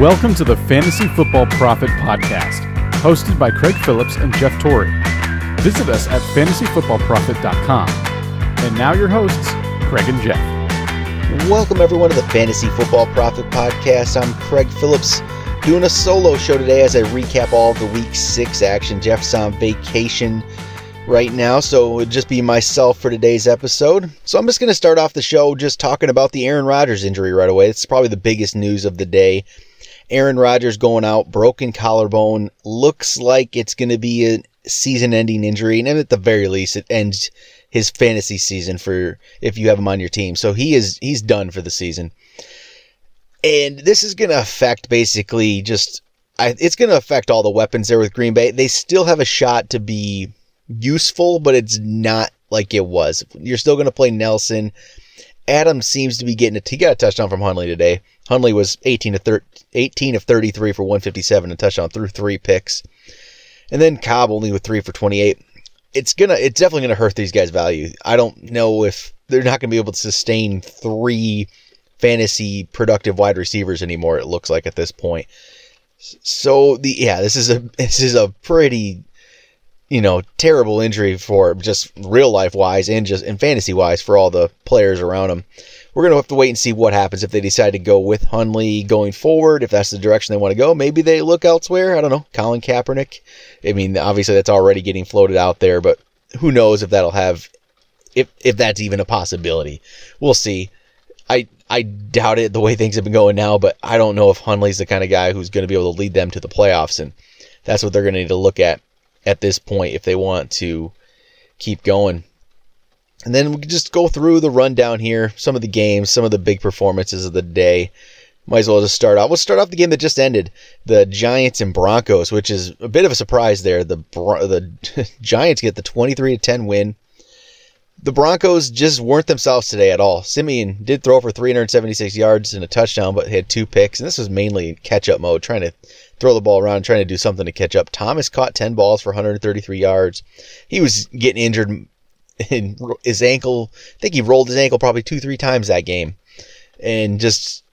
Welcome to the Fantasy Football Prophet Podcast, hosted by Craig Phillips and Jeff Torrey. Visit us at fantasyfootballprophet.com. And now your hosts, Craig and Jeff. Welcome everyone to the Fantasy Football Prophet Podcast. I'm Craig Phillips, doing a solo show today as I recap all of the Week 6 action. Jeff's on vacation right now, so it would just be myself for today's episode. So I'm just going to start off the show just talking about the Aaron Rodgers injury right away. It's probably the biggest news of the day. Aaron Rodgers going out, broken collarbone. Looks like it's going to be a season-ending injury, and at the very least, it ends his fantasy season for if you have him on your team. So he's done for the season. And this is going to affect basically it's going to affect all the weapons there with Green Bay. They still have a shot to be useful, but it's not like it was. You're still going to play Nelson. Adams seems to be he got a touchdown from Hundley today. Hundley was 18 of 33 for 157 and a touchdown through 3 picks. And then Cobb only with 3 for 28. It's definitely going to hurt these guys' value. I don't know if they're not going to be able to sustain 3 fantasy productive wide receivers anymore, it looks like at this point. So this is a pretty terrible injury for just real life wise and fantasy wise for all the players around him. We're going to have to wait and see what happens if they decide to go with Hundley going forward. If that's the direction they want to go, maybe they look elsewhere. I don't know. Colin Kaepernick. I mean, obviously that's already getting floated out there, but who knows if that'll have, if that's even a possibility. We'll see. I doubt it the way things have been going now, but I don't know if Hundley's the kind of guy who's going to be able to lead them to the playoffs, and that's what they're going to need to look at this point if they want to keep going. And then we can just go through the rundown here, some of the games, some of the big performances of the day. Might as well just start off. We'll start off the game that just ended, the Giants and Broncos, which is a bit of a surprise there. The Giants get the 23-10 win. The Broncos just weren't themselves today at all. Simeon did throw for 376 yards and a touchdown, but had 2 picks, and this was mainly catch-up mode, trying to throw the ball around, trying to do something to catch up. Thomas caught 10 balls for 133 yards. He was getting injured in his ankle. I think he rolled his ankle probably 2-3 times that game. And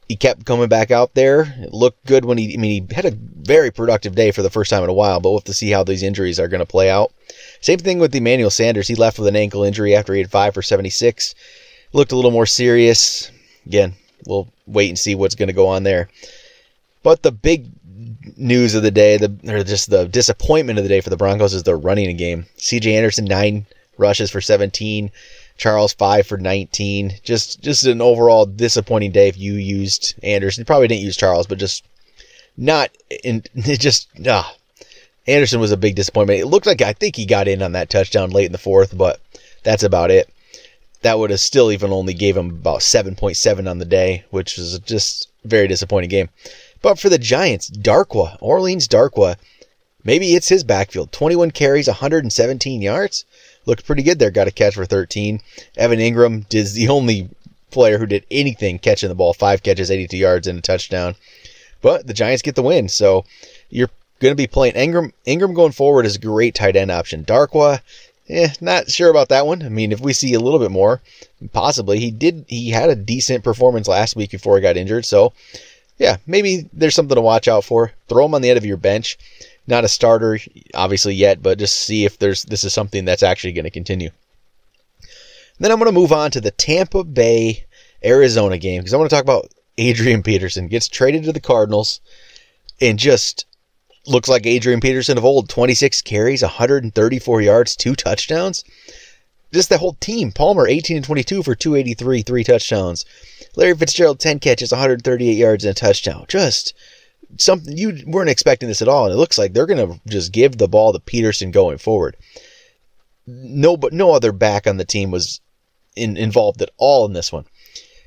he kept coming back out there. It looked good when he had a very productive day for the first time in a while, but we'll have to see how these injuries are going to play out. Same thing with Emmanuel Sanders. He left with an ankle injury after he had 5 for 76. Looked a little more serious. Again, we'll wait and see what's going to go on there. But the big news of the day, the disappointment of the day for the Broncos is the running game. C.J. Anderson, 9 rushes for 17. Charles, 5 for 19. Just an overall disappointing day if you used Anderson. You probably didn't use Charles, but Anderson was a big disappointment. It looked like, I think he got in on that touchdown late in the 4th, but that's about it. That would have still even only gave him about 7.7 on the day, which was just a very disappointing game. But for the Giants, Orleans Darkwa, maybe it's his backfield. 21 carries, 117 yards. Looked pretty good there. Got a catch for 13. Evan Ingram is the only player who did anything catching the ball. 5 catches, 82 yards, and a touchdown. But the Giants get the win. So you're going to be playing Ingram. Ingram going forward is a great tight end option. Darkwa, not sure about that one. I mean, if we see a little bit more, possibly. He had a decent performance last week before he got injured. So, yeah, maybe there's something to watch out for. Throw him on the end of your bench. Not a starter, obviously, yet, but just see if this is something that's actually going to continue. Then I'm going to move on to the Tampa Bay, Arizona game, because I want to talk about Adrian Peterson. Gets traded to the Cardinals, and just looks like Adrian Peterson of old. 26 carries, 134 yards, 2 touchdowns. Just the whole team. Palmer, 18 and 22 for 283, 3 touchdowns. Larry Fitzgerald, 10 catches, 138 yards, and a touchdown. Just something you weren't expecting this at all, and it looks like they're going to just give the ball to Peterson going forward. No other back on the team was involved at all in this one.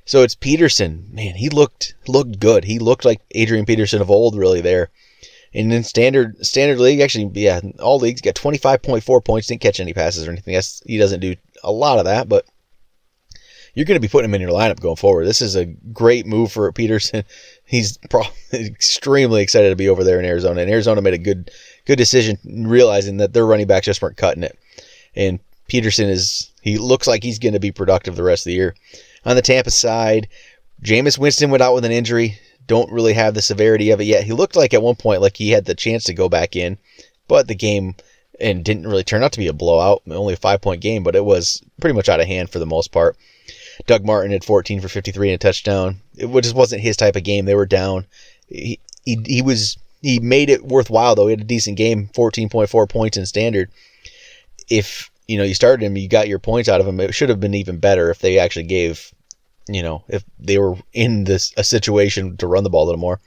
So it's Peterson. Man, he looked good. He looked like Adrian Peterson of old, really there. And in standard league, actually, yeah, all leagues got 25.4 points. Didn't catch any passes or anything. He doesn't do a lot of that, but you're going to be putting him in your lineup going forward. This is a great move for Peterson. He's probably extremely excited to be over there in Arizona. And Arizona made a good decision, realizing that their running backs just weren't cutting it. And Peterson he looks like he's going to be productive the rest of the year. On the Tampa side, Jameis Winston went out with an injury. don't really have the severity of it yet. He looked like at one point like he had the chance to go back in, but the game and didn't really turn out to be a blowout, only a 5-point game, but it was pretty much out of hand for the most part. Doug Martin had 14 for 53 and a touchdown. It just wasn't his type of game. They were down. He made it worthwhile, though. He had a decent game, 14.4 points in standard. If you started him, you got your points out of him. It should have been even better if they actually gave, if they were in a situation to run the ball a little more.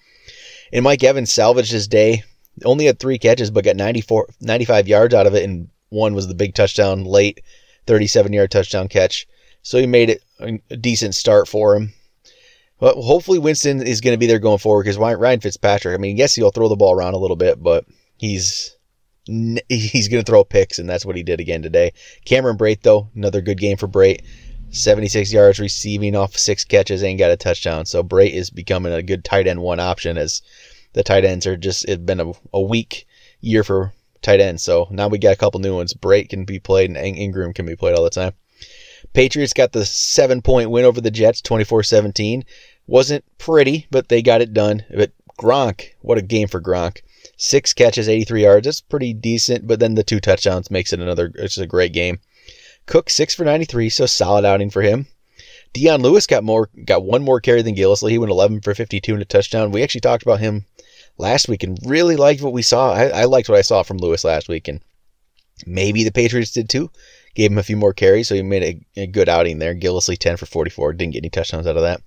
And Mike Evans salvaged his day. Only had 3 catches, but got 95 yards out of it, and one was the big touchdown late, 37-yard touchdown catch. So he made it a decent start for him. But hopefully Winston is going to be there going forward, because Ryan Fitzpatrick, yes, he'll throw the ball around a little bit, but he's going to throw picks, and that's what he did again today. Cameron Brate, though, another good game for Brate. 76 yards receiving off 6 catches and got a touchdown. So Brate is becoming a good tight end 1 option, as the tight ends it's been a weak year for tight ends. So now we got a couple new ones. Brate can be played, and Ingram can be played all the time. Patriots got the 7-point win over the Jets, 24-17. Wasn't pretty, but they got it done. But Gronk, what a game for Gronk. 6 catches, 83 yards. That's pretty decent, but then the 2 touchdowns makes it it's a great game. Cook, 6 for 93, so solid outing for him. Dion Lewis got 1 more carry than Gillislee. He went 11 for 52 and a touchdown. We actually talked about him last week and really liked what we saw. I liked what I saw from Lewis last week, and maybe the Patriots did too. Gave him a few more carries, so he made a good outing there. Gillislee, 10 for 44. Didn't get any touchdowns out of that.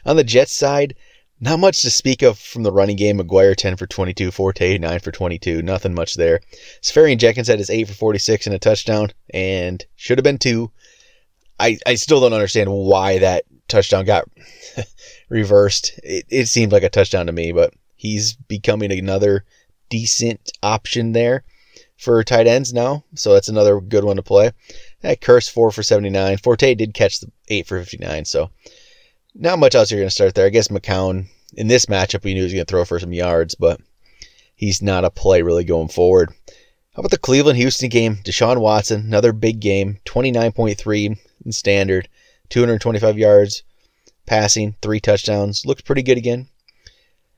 On the Jets side, not much to speak of from the running game. McGuire, 10 for 22. Forte, 9 for 22. Nothing much there. Safarian-Jenkins had his 8 for 46 and a touchdown, and should have been 2. I still don't understand why that touchdown got reversed. It seemed like a touchdown to me, but he's becoming another decent option there for tight ends now, so that's another good one to play. Curse, 4 for 79. Forte did catch the 8 for 59, so not much else you're going to start there. I guess McCown, in this matchup, we knew he was going to throw for some yards, but he's not a play really going forward. How about the Cleveland-Houston game? Deshaun Watson, another big game, 29.3 in standard, 225 yards passing, 3 touchdowns. Looked pretty good again.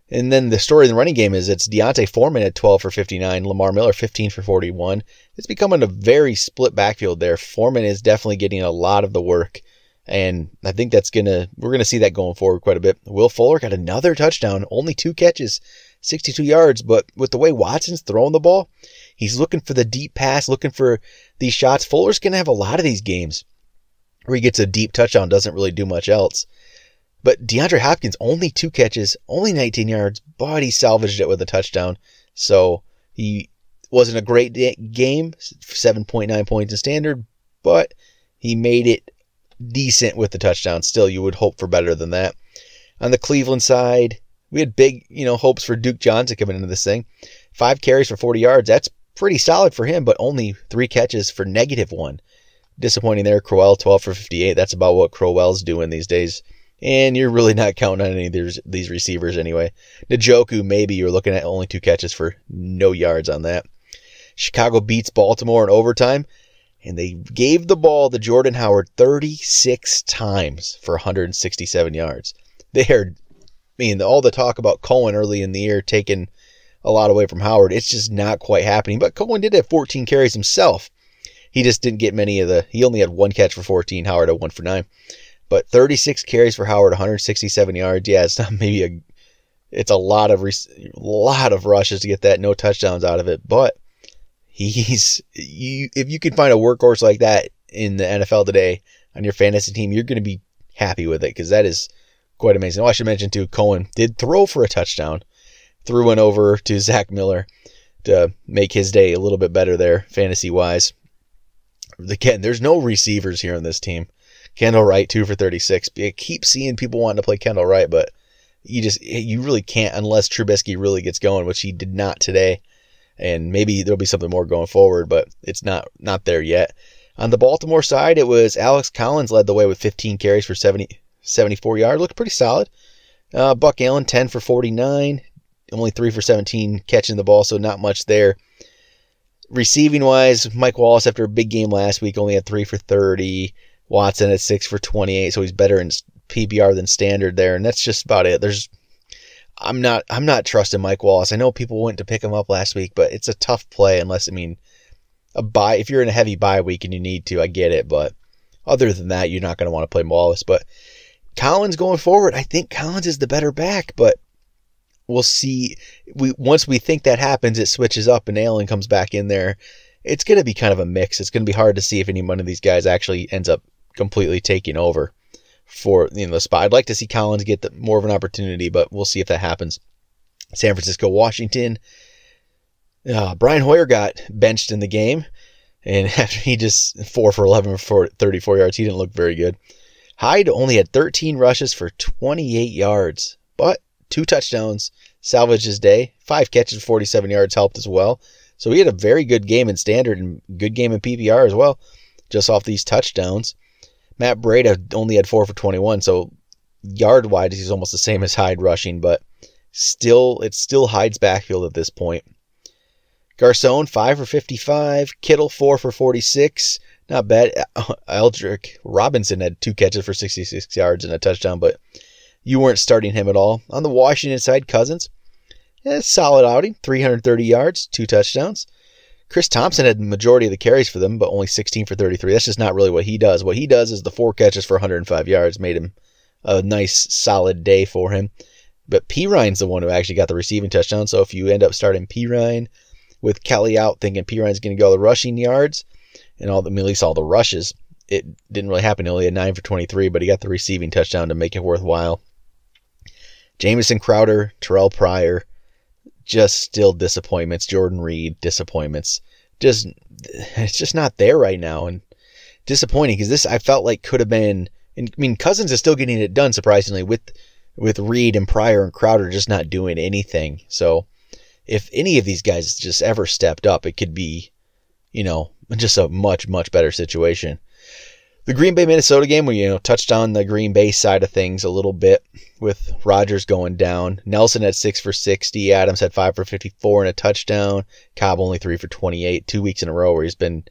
And then the story in the running game is it's Deontay Foreman at 12 for 59, Lamar Miller 15 for 41. It's becoming a very split backfield there. Foreman is definitely getting a lot of the work, and I think we're going to see that going forward quite a bit. Will Fuller got another touchdown, only 2 catches, 62 yards, but with the way Watson's throwing the ball, he's looking for the deep pass, looking for these shots. Fuller's going to have a lot of these games where he gets a deep touchdown, doesn't really do much else. But DeAndre Hopkins, only 2 catches, only 19 yards, but he salvaged it with a touchdown. So he wasn't a great game, 7.9 points in standard, but he made it decent with the touchdown. Still, you would hope for better than that. On the Cleveland side, we had big, hopes for Duke Johnson coming into this thing. 5 carries for 40 yards. That's pretty solid for him, but only 3 catches for -1. Disappointing there. Crowell, 12 for 58. That's about what Crowell's doing these days. And you're really not counting on any of these receivers anyway. Njoku, maybe you're looking at only 2 catches for no yards on that. Chicago beats Baltimore in overtime, and they gave the ball to Jordan Howard 36 times for 167 yards. All the talk about Cohen early in the year taking a lot away from Howard, it's just not quite happening. But Cohen did have 14 carries himself. He just didn't get many he only had 1 catch for 14. Howard had 1 for 9. But 36 carries for Howard, 167 yards. Yeah, it's not it's a lot of rushes to get that, no touchdowns out of it. But if you can find a workhorse like that in the NFL today on your fantasy team, you're going to be happy with it, because that is quite amazing. I should mention too, Cohen did throw for a touchdown, threw one over to Zach Miller to make his day a little bit better there, fantasy wise. Again, there's no receivers here on this team. Kendall Wright, 2 for 36. I keep seeing people wanting to play Kendall Wright, but you really can't unless Trubisky really gets going, which he did not today. And maybe there'll be something more going forward, but it's not there yet. On the Baltimore side, it was Alex Collins led the way with 15 carries for 74 yards. Looked pretty solid. Buck Allen, 10 for 49. Only 3 for 17 catching the ball, so not much there. Receiving-wise, Mike Wallace, after a big game last week, only had 3 for 30. Watson at 6 for 28, so he's better in PPR than standard there, and that's just about it. I'm not trusting Mike Wallace. I know people went to pick him up last week, but it's a tough play unless, a bye. If you're in a heavy bye week and you need to, I get it. But other than that, you're not going to want to play Wallace. But Collins going forward, I think Collins is the better back, but we'll see. Once we think that happens, it switches up and Allen comes back in there. It's going to be kind of a mix. It's going to be hard to see if any one of these guys actually ends up completely taking over for the spot. I'd like to see Collins get more of an opportunity, but we'll see if that happens. San Francisco, Washington. Brian Hoyer got benched in the game, and after he just 4 for 11 for 34 yards, he didn't look very good. Hyde only had 13 rushes for 28 yards, but 2 touchdowns salvaged his day. 5 catches, 47 yards helped as well. So he had a very good game in standard and good game in PPR as well, just off these touchdowns. Matt Breida only had 4 for 21, so yard-wise he's almost the same as Hyde rushing, but it's still Hyde's backfield at this point. Garcon, 5 for 55. Kittle, 4 for 46. Not bad. Eldrick Robinson had 2 catches for 66 yards and a touchdown, but you weren't starting him at all. On the Washington side, Cousins, solid outing, 330 yards, 2 touchdowns. Chris Thompson had the majority of the carries for them, but only 16 for 33. That's just not really what he does. What he does is the 4 catches for 105 yards made him a nice, solid day for him. But Perine's the one who actually got the receiving touchdown, so if you end up starting Perine with Kelly out, thinking Perine's going to go the rushing yards and at least all the rushes, it didn't really happen. He only had 9 for 23, but he got the receiving touchdown to make it worthwhile. Jamison Crowder, Terrell Pryor, just still disappointments. Jordan Reed, disappointments. It's just not there right now, and disappointing because this I felt like could have been. Cousins is still getting it done surprisingly with Reed and Pryor and Crowder just not doing anything. So if any of these guys just ever stepped up, it could be, just a much, much better situation. The Green Bay Minnesota game, we touched on the Green Bay side of things a little bit with Rodgers going down. Nelson had 6 for 60. Adams had 5 for 54 and a touchdown. Cobb only 3 for 28. 2 weeks in a row where he's been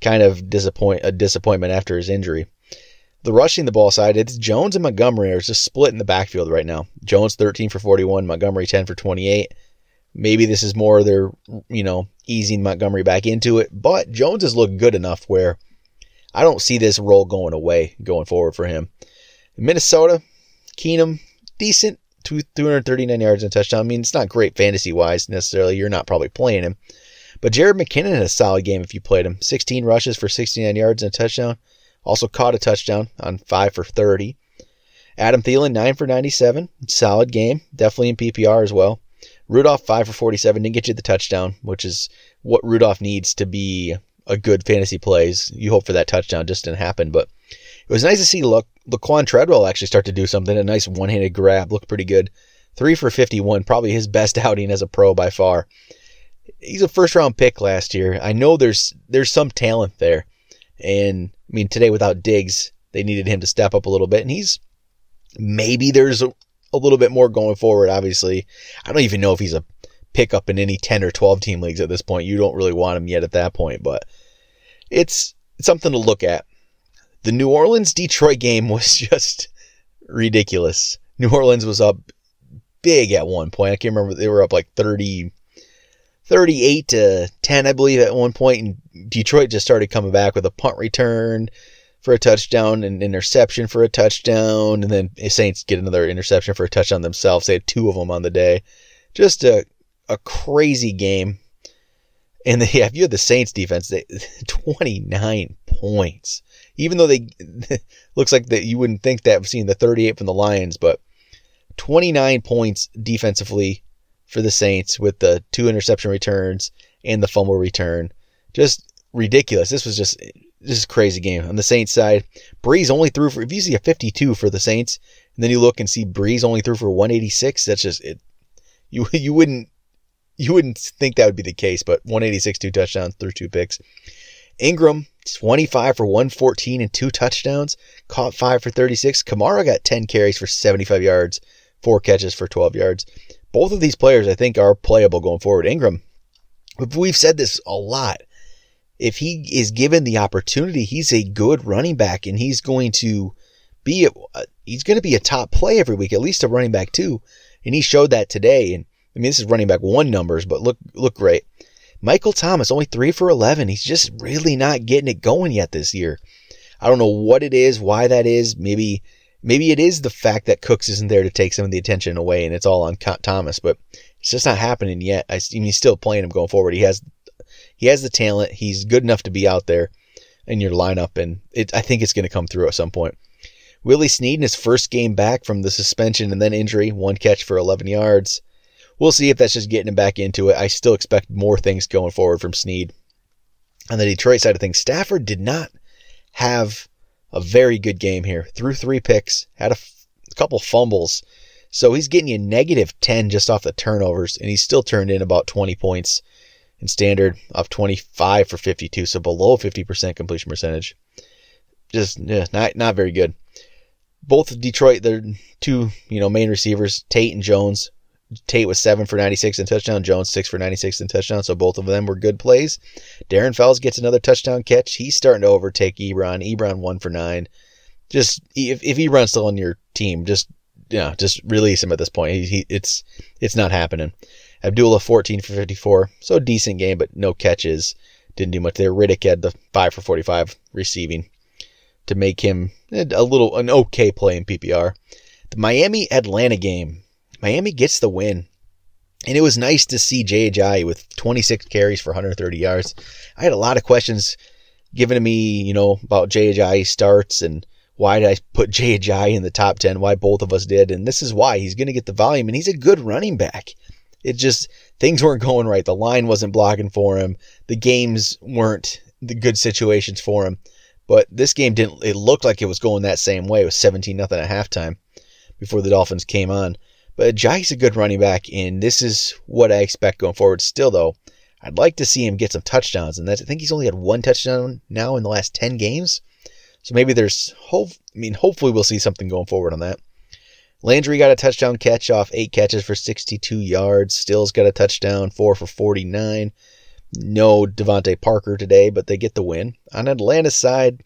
kind of a disappointment after his injury. The rushing the ball side, it's Jones and Montgomery are just split in the backfield right now. Jones 13 for 41, Montgomery 10 for 28. Maybe this is more they're, easing Montgomery back into it, but Jones has looked good enough where I don't see this role going away going forward for him. Minnesota, Keenum, decent, 239 yards and a touchdown. It's not great fantasy-wise necessarily. You're not probably playing him. But Jared McKinnon had a solid game if you played him. 16 rushes for 69 yards and a touchdown. Also caught a touchdown on 5 for 30. Adam Thielen, 9 for 97. Solid game. Definitely in PPR as well. Rudolph, 5 for 47. Didn't get you the touchdown, which is what Rudolph needs to be a good fantasy plays. You hope for that touchdown. Just didn't happen. But it was nice to see Laquan Treadwell actually start to do something. A nice one-handed grab. Looked pretty good. 3 for 51. Probably his best outing as a pro by far. He's a first-round pick last year. I know there's some talent there. And, today without Diggs, they needed him to step up a little bit. And maybe there's a little bit more going forward, obviously. I don't even know if he's a pickup in any 10 or 12 team leagues at this point. You don't really want him yet at that point, but it's something to look at. The New Orleans-Detroit game was just ridiculous. New Orleans was up big at one point. I can't remember. They were up like 38 to 10, I believe, at one point, and Detroit just started coming back with a punt return for a touchdown, an interception for a touchdown, and then the Saints get another interception for a touchdown themselves. They had 2 of them on the day. Just a crazy game. And if you had the Saints defense, 29 points. Even though looks like that you wouldn't think that seeing the 38 from the Lions, but 29 points defensively for the Saints with the 2 interception returns and the fumble return. Just ridiculous. This is a crazy game. On the Saints side, Breeze only threw for, if you see a 52 for the Saints, and then you look and see Breeze only threw for 186, that's just it. You wouldn't think that would be the case, but 186, 2 touchdowns, threw 2 picks. Ingram, 25 for 114 and 2 touchdowns, caught 5 for 36. Kamara got 10 carries for 75 yards, 4 catches for 12 yards. Both of these players, I think, are playable going forward. Ingram, we've said this a lot. If he is given the opportunity, he's a good running back, and he's going to be a top play every week, at least a running back too. And he showed that today. And I mean, this is running back 1 numbers, but look great. Michael Thomas, only 3 for 11. He's just really not getting it going yet this year. I don't know what it is, why that is. Maybe it is the fact that Cooks isn't there to take some of the attention away, and it's all on Thomas. But it's just not happening yet. I mean, he's still playing him going forward. He has the talent. He's good enough to be out there in your lineup, and I think it's going to come through at some point. Willie Snead in his first game back from the suspension and then injury, 1 catch for 11 yards. We'll see if that's just getting him back into it. I still expect more things going forward from Snead. On the Detroit side of things, Stafford did not have a very good game here. Threw 3 picks, had a couple fumbles. So he's getting you -10 just off the turnovers, and he's still turned in about 20 points in standard off 25 for 52, so below 50% completion percentage. Just not very good. Both of Detroit, their 2 main receivers, Tate and Jones. Tate was 7 for 96 and touchdown. Jones 6 for 96 and touchdown. So both of them were good plays. Darren Fells gets another touchdown catch. He's starting to overtake Ebron. Ebron 1 for 9. Just if Ebron's still on your team, just release him at this point. It's not happening. Abdullah 14 for 54. So decent game, but no catches. Didn't do much there. Riddick had the 5 for 45 receiving to make him an okay play in PPR. The Miami-Atlanta game. Miami gets the win. And it was nice to see Jay Ajayi with 26 carries for 130 yards. I had a lot of questions given to me, about Jay Ajayi starts and why did I put Jay Ajayi in the top 10, why both of us did. And this is why. He's going to get the volume, and he's a good running back. It just, things weren't going right. The line wasn't blocking for him. The games weren't the good situations for him. But this game it looked like it was going that same way. It was 17-0 at halftime before the Dolphins came on. But Ajayi's a good running back, and this is what I expect going forward. Still, though, I'd like to see him get some touchdowns. And I think he's only had 1 touchdown now in the last 10 games. So maybe there's hopefully we'll see something going forward on that. Landry got a touchdown catch off 8 catches for 62 yards. Stills got a touchdown, 4 for 49. No Devontae Parker today, but they get the win. On Atlanta's side,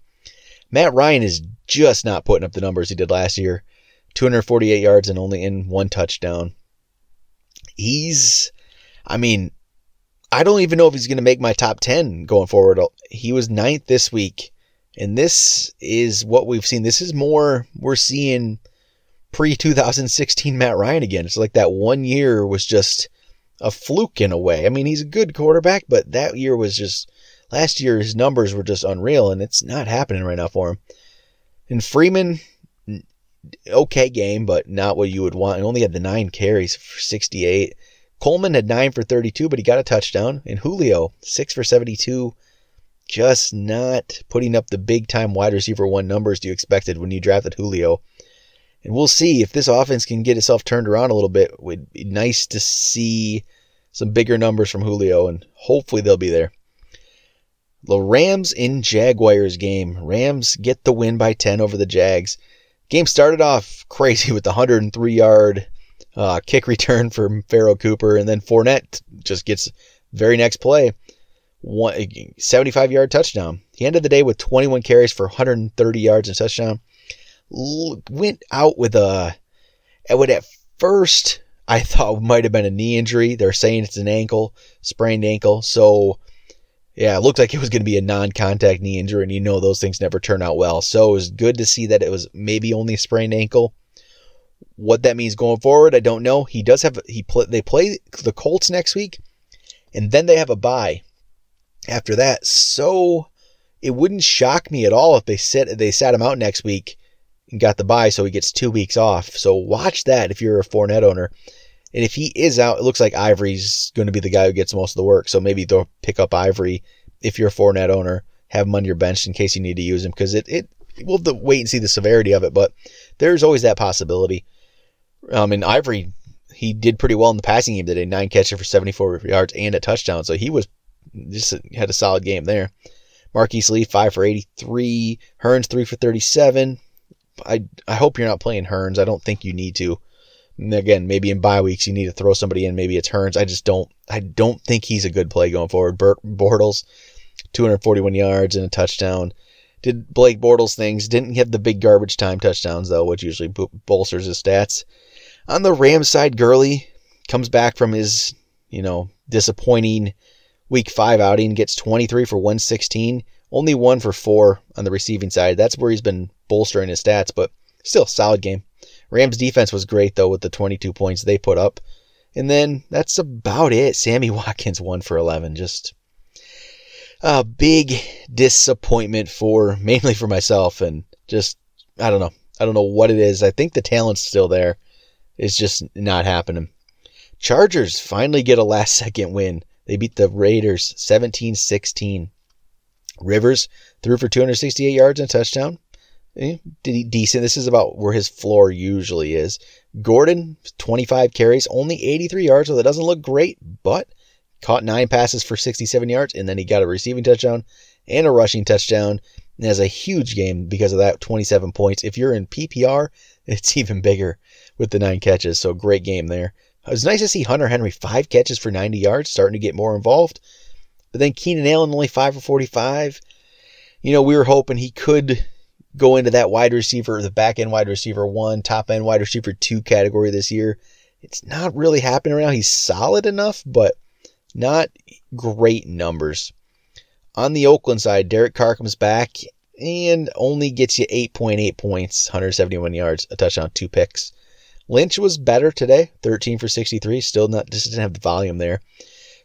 Matt Ryan is just not putting up the numbers he did last year. 248 yards and only in 1 touchdown. I don't even know if he's going to make my top 10 going forward. He was 9th this week. And this is what we've seen. This is more, we're seeing pre-2016 Matt Ryan again. It's like that 1 year was just a fluke in a way. I mean, he's a good quarterback, but that year was just, last year his numbers were just unreal, and it's not happening right now for him. And Freeman, okay game, but not what you would want. He only had the 9 carries for 68. Coleman had 9 for 32, but he got a touchdown. And Julio, 6 for 72. Just not putting up the big-time wide receiver 1 numbers you expected when you drafted Julio. And we'll see if this offense can get itself turned around a little bit. It would be nice to see some bigger numbers from Julio, and hopefully they'll be there. The Rams in Jaguars game. Rams get the win by 10 over the Jags. Game started off crazy with the 103-yard kick return from Pharaoh Cooper, and then Fournette just gets very next play. 75-yard touchdown. He ended the day with 21 carries for 130 yards and touchdown. Went out with what at first I thought might have been a knee injury. They're saying it's an sprained ankle. So, yeah, it looked like it was going to be a non-contact knee injury, and those things never turn out well. So it was good to see that it was maybe only a sprained ankle. What that means going forward, I don't know. They play the Colts next week, and then they have a bye after that. So it wouldn't shock me at all if they sat him out next week and got the bye, so he gets 2 weeks off. So watch that if you're a Fournette owner. And if he is out, it looks like Ivory's going to be the guy who gets most of the work. So maybe they'll pick up Ivory if you're a Fournette owner, have him on your bench in case you need to use him, because we'll have to wait and see the severity of it, but there's always that possibility. And Ivory, he did pretty well in the passing game today, 9 catches for 74 yards and a touchdown, so he had a solid game there. Marquise Lee, 5 for 83. Hearns, 3 for 37. I hope you're not playing Hearns. I don't think you need to. And again, maybe in bye weeks you need to throw somebody in. Maybe it's Hearns. I don't think he's a good play going forward. Bortles, 241 yards and a touchdown. Did Blake Bortles things. Didn't have the big garbage time touchdowns, though, which usually bolsters his stats. On the Rams side, Gurley comes back from his, disappointing Week 5 outing, gets 23 for 116, only 1 for 4 on the receiving side. That's where he's been bolstering his stats, but still, solid game. Rams defense was great, though, with the 22 points they put up. And then that's about it. Sammy Watkins 1 for 11. Just a big disappointment mainly for myself. And just, I don't know. I don't know what it is. I think the talent's still there. It's just not happening. Chargers finally get a last-second win. They beat the Raiders 17-16. Rivers threw for 268 yards and a touchdown. Decent. This is about where his floor usually is. Gordon, 25 carries, only 83 yards, so that doesn't look great, but caught 9 passes for 67 yards, and then he got a receiving touchdown and a rushing touchdown, and has a huge game because of that, 27 points. If you're in PPR, it's even bigger with the 9 catches, so great game there. It was nice to see Hunter Henry, 5 catches for 90 yards, starting to get more involved, but then Keenan Allen only 5 for 45. We were hoping he could go into that wide receiver, the back-end wide receiver 1, top-end wide receiver 2 category this year. It's not really happening right now. He's solid enough, but not great numbers. On the Oakland side, Derek Carr comes back and only gets you 8.8 points, 171 yards, a touchdown, 2 picks. Lynch was better today, 13 for 63, just didn't have the volume there.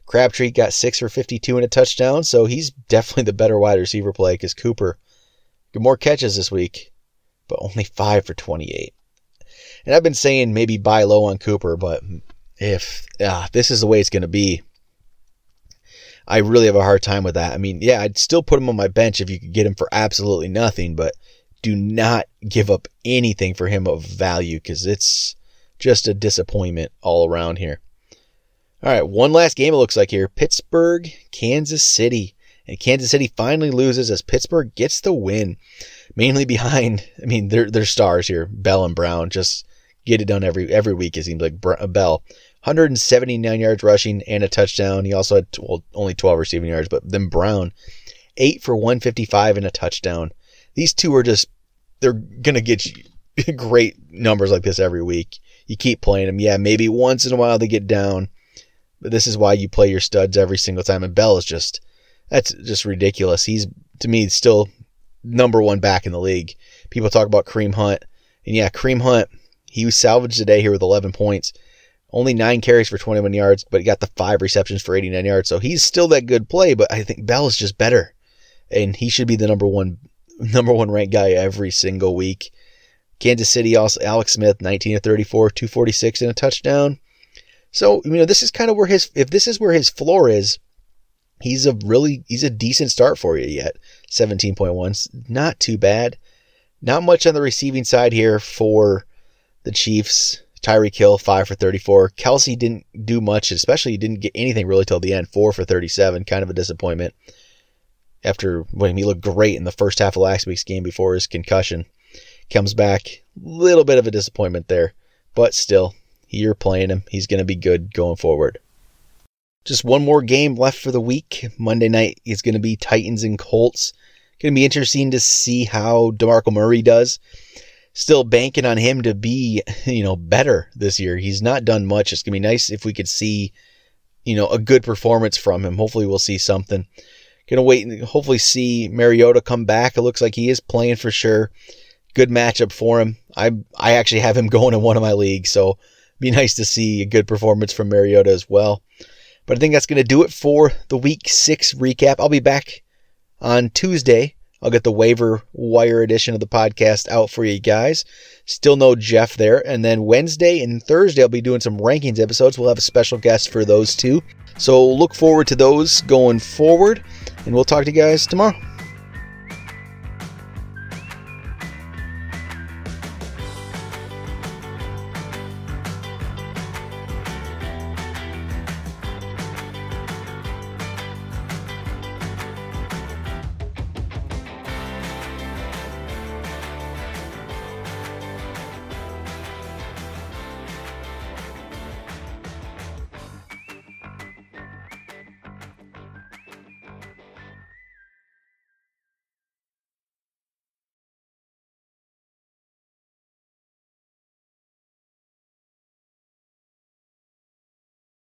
Crabtree got 6 for 52 and a touchdown, so he's definitely the better wide receiver play because Cooper got more catches this week, but only 5 for 28. And I've been saying maybe buy low on Cooper, but if this is the way it's going to be, I really have a hard time with that. I mean, yeah, I'd still put him on my bench if you could get him for absolutely nothing, but do not give up anything for him of value because it's just a disappointment all around here. All right, one last game it looks like here. Pittsburgh, Kansas City. And Kansas City finally loses as Pittsburgh gets the win. Mainly behind, they're stars here. Bell and Brown just get it done every week, it seems like. Bell, 179 yards rushing and a touchdown. He also had only 12 receiving yards. But then Brown, 8 for 155 and a touchdown. These two are they're going to get you great numbers like this every week. You keep playing them. Yeah, maybe once in a while they get down. But this is why you play your studs every single time. And Bell is that's just ridiculous. He's, to me, still number 1 back in the league. People talk about Kareem Hunt. And yeah, Kareem Hunt, he was salvaged today here with 11 points. Only 9 carries for 21 yards, but he got the 5 receptions for 89 yards. So he's still that good play, but I think Bell is just better. And he should be the number one ranked guy every single week. Kansas City also, Alex Smith, 19 of 34, 246 and a touchdown. So, this is kind of where if this is where his floor is, he's a decent start for you yet. 17.1, not too bad. Not much on the receiving side here for the Chiefs. Tyreek Hill, 5 for 34. Kelsey didn't do much, especially he didn't get anything really till the end. 4 for 37, kind of a disappointment. After when he looked great in the first half of last week's game before his concussion. Comes back, little bit of a disappointment there. But still, you're playing him. He's going to be good going forward. Just one more game left for the week. Monday night is going to be Titans and Colts. Going to be interesting to see how DeMarco Murray does. Still banking on him to be, better this year. He's not done much. It's going to be nice if we could see, a good performance from him. Hopefully we'll see something. Going to wait and hopefully see Mariota come back. It looks like he is playing for sure. Good matchup for him. I actually have him going in one of my leagues, so it'd be nice to see a good performance from Mariota as well. But I think that's going to do it for the Week 6 recap. I'll be back on Tuesday. I'll get the waiver wire edition of the podcast out for you guys. Still no Jeff there. And then Wednesday and Thursday, I'll be doing some rankings episodes. We'll have a special guest for those two. So look forward to those going forward. And we'll talk to you guys tomorrow.